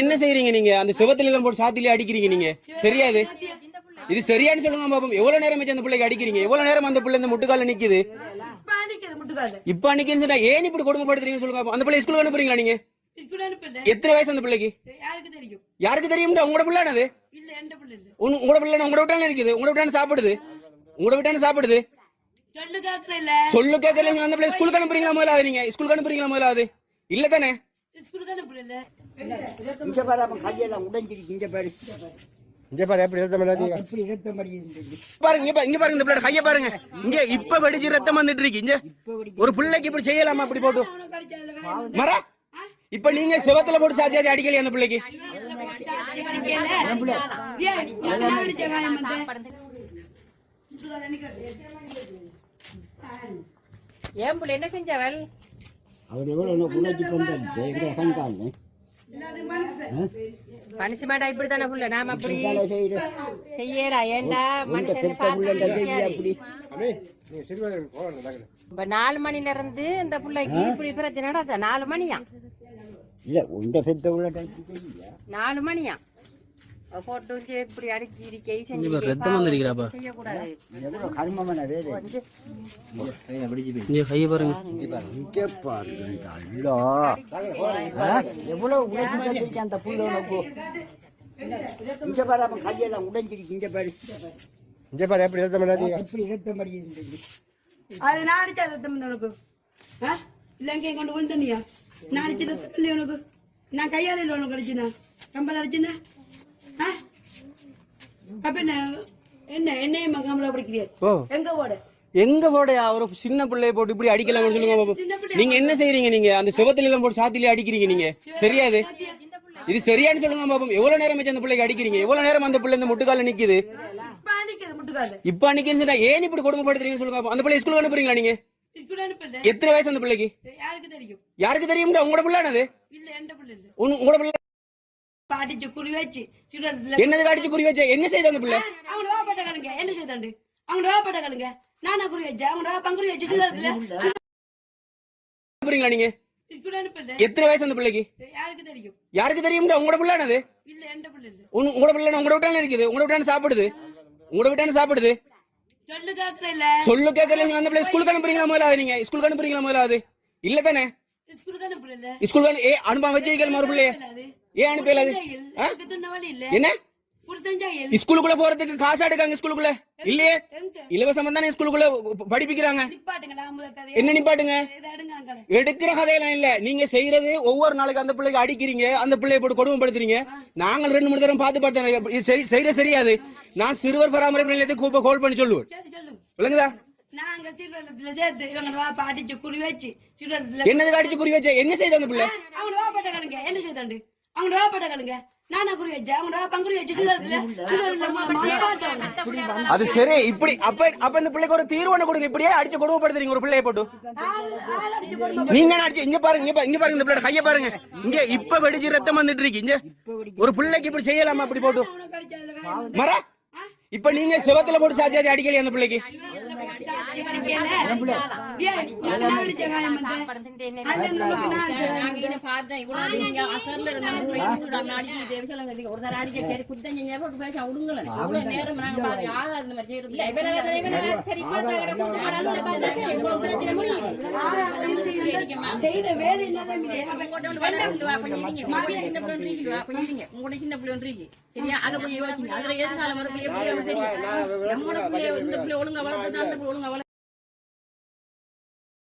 என்ன செய்றீங்க நீங்க? அந்த சிவத்துல எல்லாம் போட்டு சாத்திலே அடிக்கிறீங்க நீங்க. சரியா இது சரியான்னு சொல்லுங்க பாப்போம். எவ்வளவு நேரம் வச்சு அந்த பிள்ளைக்கு அடிக்கிறீங்க? எவ்வளவு நேரம் அந்த பிள்ளை இந்த முட்டுக்கால நிக்குது? இப்ப நிக்குதுன்னு சொன்னா ஏன் இப்படி கொடுமைப்படுத்துறீங்கன்னு சொல்லுங்க. அந்த பிள்ளை ஸ்கூலுக்கு அனுப்புறீங்களா நீங்க? எத்தனை வயசு அந்த பிள்ளைக்கு? யாருக்கு தெரியும்? உங்களோட பிள்ளை என்னது? உங்களோட பிள்ளை உங்களோட விட்டானே இருக்குது. உங்களோட விட்டானே சாப்பிடுது. உங்களோட விட்டானே சாப்பிடுது. சொல்லு கேட்கல. அந்த பிள்ளை ஸ்கூலுக்கு அனுப்புறீங்களா முதலாவது? நீங்க ஸ்கூலுக்கு அனுப்புறீங்களா முதலாவது? இல்ல தானே? இங்க பாரு, அவன் கையெல்லாம் உடைஞ்சிருக்கு. இங்க பாரு, இங்க பாரு, எப்படி ரத்தம் வருது? எப்படி ரத்தம் வருது பாருங்க. இங்க பாருங்க, இந்த பிள்ளை கைய பாருங்க. இங்க இப்ப வெடிச்சு ரத்தம் வந்துட்டு இருக்கு. இங்க ஒரு பிள்ளைக்கு இப்படி செய்யலாமா? அப்படி போட்டு மர இப்ப நீங்க சிவத்துல போட்டு சாத்தியாதி அடிக்கலையா அந்த பிள்ளைக்கு? ஏன் புள்ள என்ன செஞ்சவள்? அவர் எவ்வளவு உழைச்சி கொண்டு மனுஷமாடா இப்படித்தானே புள்ள. நாம அப்படி செய்யலாம். ஏண்டா மனுஷன் இப்ப 4 மணில இருந்து இந்த பிள்ளைக்கு இப்படி பிரச்சனை நடக்க 4 மணியா? இல்ல உண்ட பெத்த உள்ள 4 மணியா போட்டு இப்படி அடிச்சு இருக்கை செய்யக்கூடாது. கர்மமான வேலை. எவ்வளவு உழைச்சி அந்த புள்ள இங்க பாரு, அவன் கையெல்லாம் உடைஞ்சிருக்கு. இங்க பாரு, இங்க பாரு, எப்படி ரத்தம் வருது? எப்படி ரத்தம் வருது? அது நான் அடிச்சா ரத்தம் உனக்கு? இல்ல எங்கேயும் கொண்டு விழுந்தனியா? நான் அடிச்ச ரத்தம் இல்லையா உனக்கு? நான் கையால இல்லை உனக்கு அடிச்சுனா? கம்பல் அடிச்சுனா? அப்ப என்ன என்னையும் மகாமலா படிக்கிறீர்? எங்க போட எங்க போடையா? ஒரு சின்ன பிள்ளைய போட்டு இப்படி அடிக்கலாம்னு சொல்லுங்க. நீங்க என்ன செய்றீங்க நீங்க? அந்த சிவத்துல எல்லாம் போட்டு சாத்திலே அடிக்கிறீங்க நீங்க. சரியா இது சரியான்னு சொல்லுங்க பாப்போம். எவ்வளவு நேரம் வச்சு அந்த பிள்ளைக்கு அடிக்கிறீங்க? எவ்வளவு நேரம் அந்த பிள்ளை இந்த முட்டுக்கால நிக்குது? இப்ப நிக்குதுன்னு சொன்னா ஏன் இப்படி கொடுமைப்படுத்துறீங்கன்னு சொல்லுங்க. அந்த பிள்ளை ஸ்கூலுக்கு அனுப்புறீங்களா நீங்க? எத்தனை வயசு அந்த பிள்ளைக்கு? யாருக்கு தெரியும்? உங்களோட பிள்ளை என்னது? உங்களோட பிள்ளை பாட்டிச்சு குறி வச்சு என்னது அடிச்சு குறி வச்ச? என்ன செய்த அந்த பிள்ளை? அவங்க வாப்பட்ட கலங்க என்ன செய்தாண்டு? அவங்க வாப்பட்ட கலங்க நானா குறி வச்சேன். அவங்க பங்குறி வச்சு சொல்றதுல அனுப்புறீங்களா நீங்க? எத்தனை வயசு அந்த பிள்ளைக்கு? யாருக்கு தெரியும்? உங்களோட பிள்ளை என்னது? உங்களோட பிள்ளை உங்களோட விட்டானே இருக்குது. உங்களோட விட்டானே சாப்பிடுது. உங்களோட விட்டானே சாப்பிடுது. சொல்லு கேட்கல. அந்த பிள்ளை ஸ்கூலுக்கு அனுப்புறீங்களா முதலாவது? நீங்க ஸ்கூலுக்கு அனுப்புறீங்களா முதலாவது? இல்ல தானே? ஸ்கூலுக்கு அனுப்ப வச்சிருக்கல ஒரு பிள்ளைய ஏன் அனுப்பல? என்ன ஸ்கூலுக்குள்ள போறதுக்கு காசு எடுக்காங்க? ஸ்கூலுக்குள்ள இல்லையே, இலவசமா தானே ஸ்கூலுக்குள்ள படிப்பிக்கிறாங்க. என்ன நிப்பாட்டுங்க? எடுக்கிற கதையெல்லாம் இல்ல. நீங்க செய்யறது ஒவ்வொரு நாளைக்கு அந்த பிள்ளைக்கு அடிக்கிறீங்க, அந்த பிள்ளைய போட்டு கொடுமைப்படுத்துறீங்க. நாங்கள் 2-3 தரம் பார்த்து செய்யற சரியாது. நான் சிறுவர் பராமரிப்பு நிலையத்துக்கு கால் பண்ணி சொல்லுவேன். விளங்குதா? என்னது அடிச்சு குறி வச்ச? என்ன செய்த அந்த பிள்ளை? அவங்க வாப்பட்ட கலங்க என்ன செய்தாண்டு? அவங்க வாப்பட்ட கலங்க நானா குறி வச்சேன். அவங்க பங்குறி வச்சு சொல்றதுல அது சரி. இப்படி அப்ப இந்த பிள்ளைக்கு ஒரு தீர்வு கொடுங்க. இப்படியே அடிச்சு கொடுமைப்படுத்துறீங்க ஒரு பிள்ளைய போட்டு. நீங்க அடிச்சு இங்க பாருங்க, இங்க பாருங்க, இந்த பிள்ளை கைய பாருங்க. இங்க இப்ப வெடிச்சு ரத்தம் வந்துட்டு இருக்கு. இங்க ஒரு பிள்ளைக்கு இப்படி செய்யலாமா? அப்படி போட்டு மர இப்ப நீங்க சிவத்துல போட்டு சாத்தியாதி அடிக்கலையா அந்த பிள்ளைக்கு? ஒழுங்கா வளர்த்து